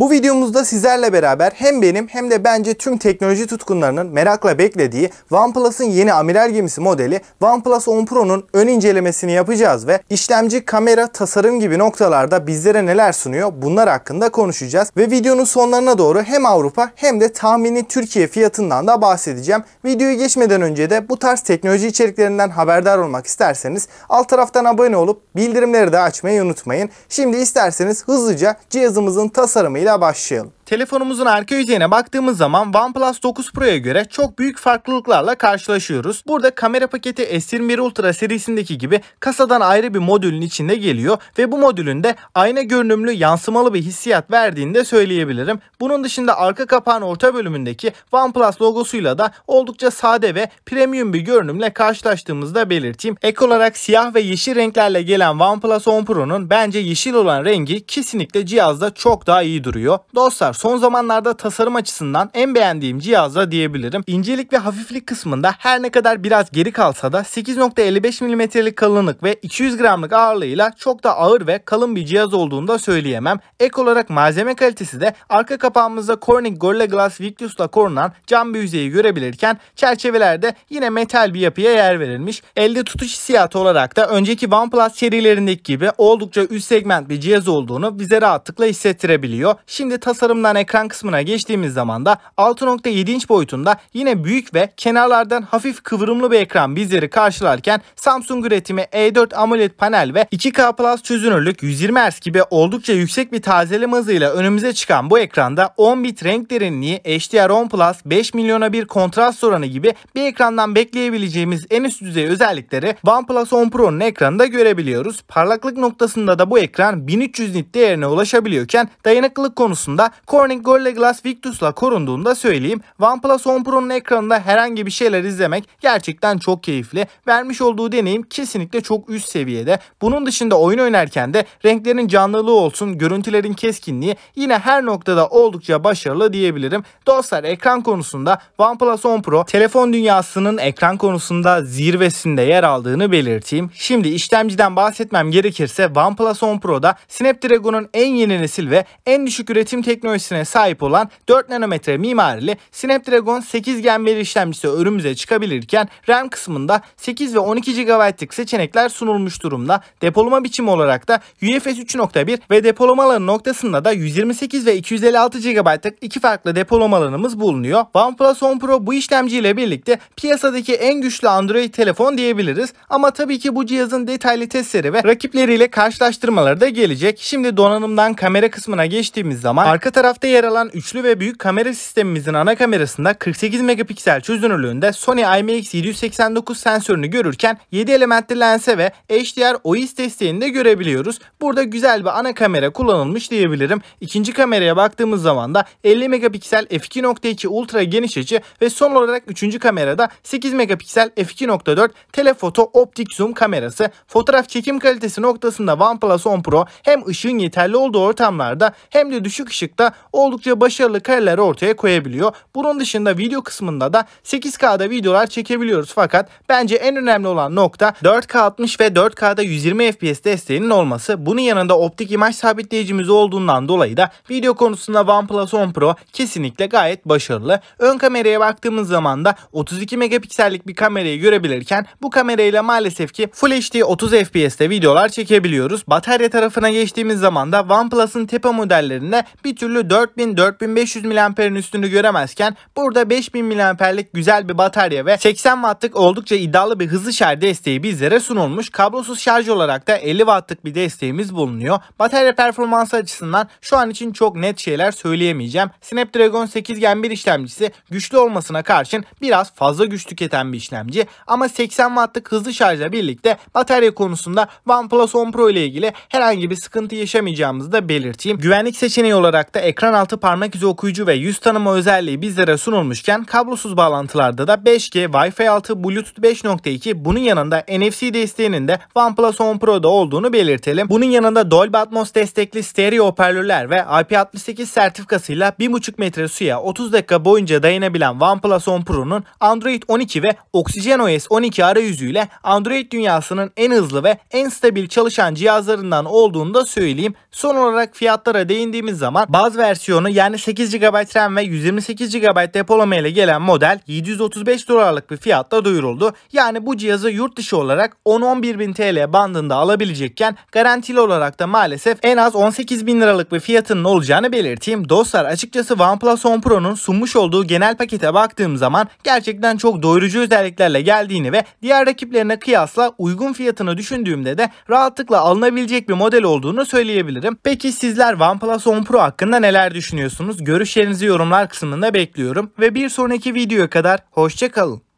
Bu videomuzda sizlerle beraber hem benim hem de bence tüm teknoloji tutkunlarının merakla beklediği OnePlus'ın yeni amiral gemisi modeli OnePlus 10 Pro'nun ön incelemesini yapacağız ve işlemci, kamera, tasarım gibi noktalarda bizlere neler sunuyor bunlar hakkında konuşacağız. Ve videonun sonlarına doğru hem Avrupa hem de tahmini Türkiye fiyatından da bahsedeceğim. Videoyu geçmeden önce de bu tarz teknoloji içeriklerinden haberdar olmak isterseniz alt taraftan abone olup bildirimleri de açmayı unutmayın. Şimdi isterseniz hızlıca cihazımızın tasarımıyla başlayalım. Telefonumuzun arka yüzeyine baktığımız zaman OnePlus 9 Pro'ya göre çok büyük farklılıklarla karşılaşıyoruz. Burada kamera paketi S21 Ultra serisindeki gibi kasadan ayrı bir modülün içinde geliyor ve bu modülün de ayna görünümlü yansımalı bir hissiyat verdiğini de söyleyebilirim. Bunun dışında arka kapağın orta bölümündeki OnePlus logosuyla da oldukça sade ve premium bir görünümle karşılaştığımızda belirteyim. Ek olarak siyah ve yeşil renklerle gelen OnePlus 10 Pro'nun bence yeşil olan rengi kesinlikle cihazda çok daha iyi duruyor. Dostlar, son zamanlarda tasarım açısından en beğendiğim cihazda diyebilirim. İncelik ve hafiflik kısmında her ne kadar biraz geri kalsa da 8.55 mm'lik kalınlık ve 200 gramlık ağırlığıyla çok da ağır ve kalın bir cihaz olduğunu da söyleyemem. Ek olarak malzeme kalitesi de arka kapağımızda Corning Gorilla Glass Victus'la korunan cam bir yüzeyi görebilirken çerçevelerde yine metal bir yapıya yer verilmiş. Elde tutuş hissiyatı olarak da önceki OnePlus serilerindeki gibi oldukça üst segment bir cihaz olduğunu bize rahatlıkla hissettirebiliyor. Şimdi tasarımdan ekran kısmına geçtiğimiz zaman da 6.7 inç boyutunda yine büyük ve kenarlardan hafif kıvrımlı bir ekran bizleri karşılarken Samsung üretimi E4 AMOLED panel ve 2K Plus çözünürlük 120 Hz gibi oldukça yüksek bir tazeleme hızıyla önümüze çıkan bu ekranda 10 bit renk derinliği, HDR10 Plus, 5 milyona bir kontrast oranı gibi bir ekrandan bekleyebileceğimiz en üst düzey özellikleri OnePlus 10 Pro'nun ekranında görebiliyoruz. Parlaklık noktasında da bu ekran 1300 nit değerine ulaşabiliyorken dayanıklılık konusunda Corning Gorilla Glass Victus'la korunduğunu da söyleyeyim. OnePlus 10 Pro'nun ekranında herhangi bir şeyler izlemek gerçekten çok keyifli. Vermiş olduğu deneyim kesinlikle çok üst seviyede. Bunun dışında oyun oynarken de renklerin canlılığı olsun, görüntülerin keskinliği yine her noktada oldukça başarılı diyebilirim. Dostlar, ekran konusunda OnePlus 10 Pro telefon dünyasının ekran konusunda zirvesinde yer aldığını belirteyim. Şimdi işlemciden bahsetmem gerekirse OnePlus 10 Pro'da Snapdragon'un en yeni nesil ve en düşük üretim teknolojisine sahip olan 4 nanometre mimarili Snapdragon 8 Gen 1 işlemcisi önümüze çıkabilirken RAM kısmında 8 ve 12 GB'lık seçenekler sunulmuş durumda. Depolama biçimi olarak da UFS 3.1 ve depolama alanı noktasında da 128 ve 256 GB'lık iki farklı depolama alanımız bulunuyor. OnePlus 10 Pro bu işlemciyle birlikte piyasadaki en güçlü Android telefon diyebiliriz. Ama tabii ki bu cihazın detaylı testleri ve rakipleriyle karşılaştırmaları da gelecek. Şimdi donanımdan kamera kısmına geçtiğimiz zaman arka tarafta yer alan üçlü ve büyük kamera sistemimizin ana kamerasında 48 megapiksel çözünürlüğünde Sony IMX789 sensörünü görürken 7 elementli lense ve HDR OIS desteğini de görebiliyoruz. Burada güzel bir ana kamera kullanılmış diyebilirim. İkinci kameraya baktığımız zaman da 50 megapiksel f2.2 ultra geniş açı ve son olarak üçüncü kamerada 8 megapiksel f2.4 telefoto optik zoom kamerası. Fotoğraf çekim kalitesi noktasında OnePlus 10 Pro hem ışığın yeterli olduğu ortamlarda hem de düşük ışıkta oldukça başarılı kareler ortaya koyabiliyor. Bunun dışında video kısmında da 8K'da videolar çekebiliyoruz fakat bence en önemli olan nokta 4K 60 ve 4K'da 120 FPS desteğinin olması. Bunun yanında optik imaj sabitleyicimiz olduğundan dolayı da video konusunda OnePlus 10 Pro kesinlikle gayet başarılı. Ön kameraya baktığımız zaman da 32 megapiksellik bir kamerayı görebilirken bu kamerayla maalesef ki Full HD 30 FPS'te videolar çekebiliyoruz. Batarya tarafına geçtiğimiz zaman da OnePlus'ın tepe modellerinde bir türlü 4000-4500 mAh'in üstünü göremezken burada 5000 mAh'lik güzel bir batarya ve 80 Watt'lık oldukça iddialı bir hızlı şarj desteği bizlere sunulmuş. Kablosuz şarj olarak da 50 Watt'lık bir desteğimiz bulunuyor. Batarya performansı açısından şu an için çok net şeyler söyleyemeyeceğim. Snapdragon 8 Gen 1 işlemcisi güçlü olmasına karşın biraz fazla güç tüketen bir işlemci ama 80 Watt'lık hızlı şarjla birlikte batarya konusunda OnePlus 10 Pro ile ilgili herhangi bir sıkıntı yaşamayacağımızı da belirteyim. Güvenlik seçeneği olarak da ekran altı parmak izi okuyucu ve yüz tanıma özelliği bizlere sunulmuşken kablosuz bağlantılarda da 5G, Wi-Fi 6, Bluetooth 5.2 bunun yanında NFC desteğinin de OnePlus 10 Pro'da olduğunu belirtelim. Bunun yanında Dolby Atmos destekli stereo hoparlörler ve IP68 sertifikasıyla 1,5 metre suya 30 dakika boyunca dayanabilen OnePlus 10 Pro'nun Android 12 ve OxygenOS 12 arayüzüyle Android dünyasının en hızlı ve en stabil çalışan cihazlarından olduğunu da söyleyeyim. Son olarak fiyatlara değindiğimiz zaman baz ve versiyonu yani 8 GB RAM ve 128 GB depolama ile gelen model 735 dolarlık bir fiyatla duyuruldu. Yani bu cihazı yurt dışı olarak 10-11 bin TL bandında alabilecekken garantili olarak da maalesef en az 18 bin liralık bir fiyatının olacağını belirteyim. Dostlar, açıkçası OnePlus 10 Pro'nun sunmuş olduğu genel pakete baktığım zaman gerçekten çok doyurucu özelliklerle geldiğini ve diğer rakiplerine kıyasla uygun fiyatını düşündüğümde de rahatlıkla alınabilecek bir model olduğunu söyleyebilirim. Peki sizler OnePlus 10 Pro hakkında neler düşünüyorsunuz? Görüşlerinizi yorumlar kısmında bekliyorum ve bir sonraki videoya kadar hoşça kalın.